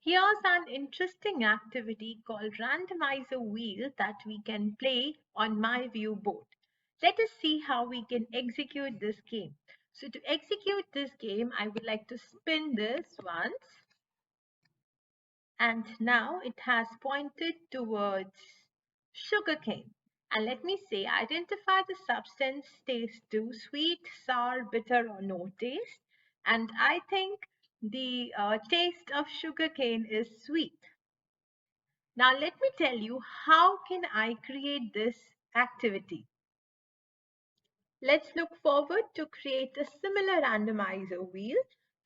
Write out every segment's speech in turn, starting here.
Here's an interesting activity called randomizer wheel that we can play on myViewBoard. Let us see how we can execute this game. So to execute this game, I would like to spin this once, and now it has pointed towards sugarcane. And let me say, identify the substance taste to sweet, sour, bitter, or no taste. And I think the taste of sugarcane is sweet. Now let me tell you how can I create this activity. Let's look forward to create a similar randomizer wheel.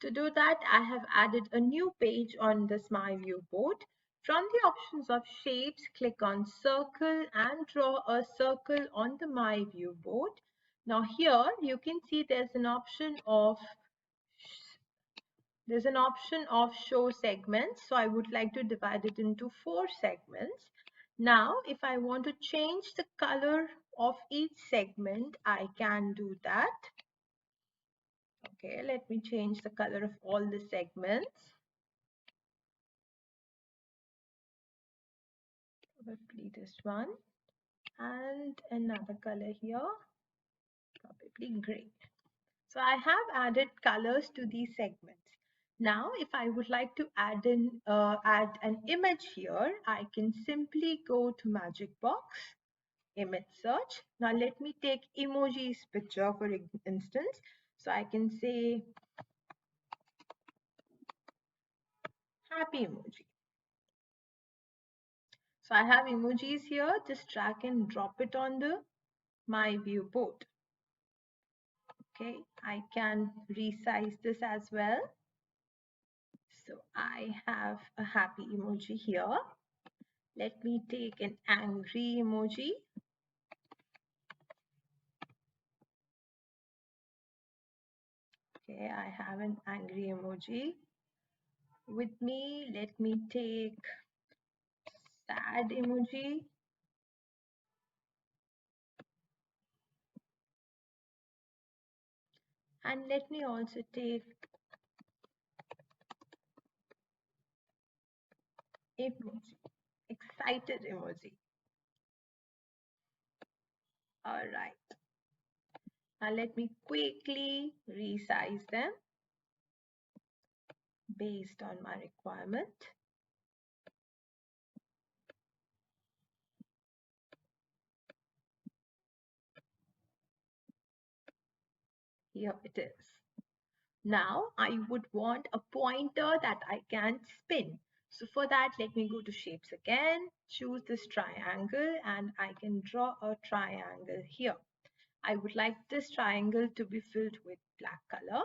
To do that, I have added a new page on this myViewBoard. From the options of shapes, click on circle and draw a circle on the myViewBoard. Now here you can see there's an option of show segments. So I would like to divide it into 4 segments. Now, if I want to change the color of each segment, I can do that. Okay, let me change the color of all the segments. Probably this one. And another color here, probably gray. So I have added colors to these segments. Now, if I would like to add an image here, I can simply go to Magic Box, image search. Now let me take emojis picture for instance. So I can say happy emoji. So I have emojis here. Just drag and drop it on the myViewBoard. Okay, I can resize this as well. So I have a happy emoji here. Let me take an angry emoji. Okay, I have an angry emoji with me. Let me take sad emoji. And let me also take emoji, excited emoji. All right. Now let me quickly resize them based on my requirement. Here it is. Now I would want a pointer that I can spin. So for that, let me go to shapes again, choose this triangle, and I can draw a triangle here. I would like this triangle to be filled with black color,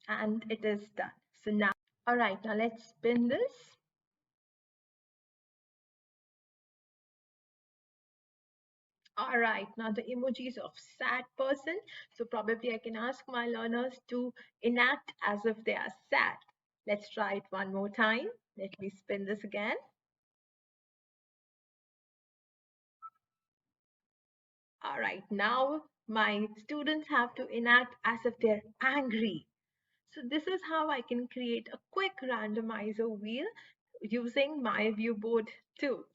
and it is done. So now, all right, now let's spin this. All right, now the emojis of sad person. So probably I can ask my learners to enact as if they are sad. Let's try it one more time. Let me spin this again. All right, now my students have to enact as if they're angry. So this is how I can create a quick randomizer wheel using myViewBoard tools.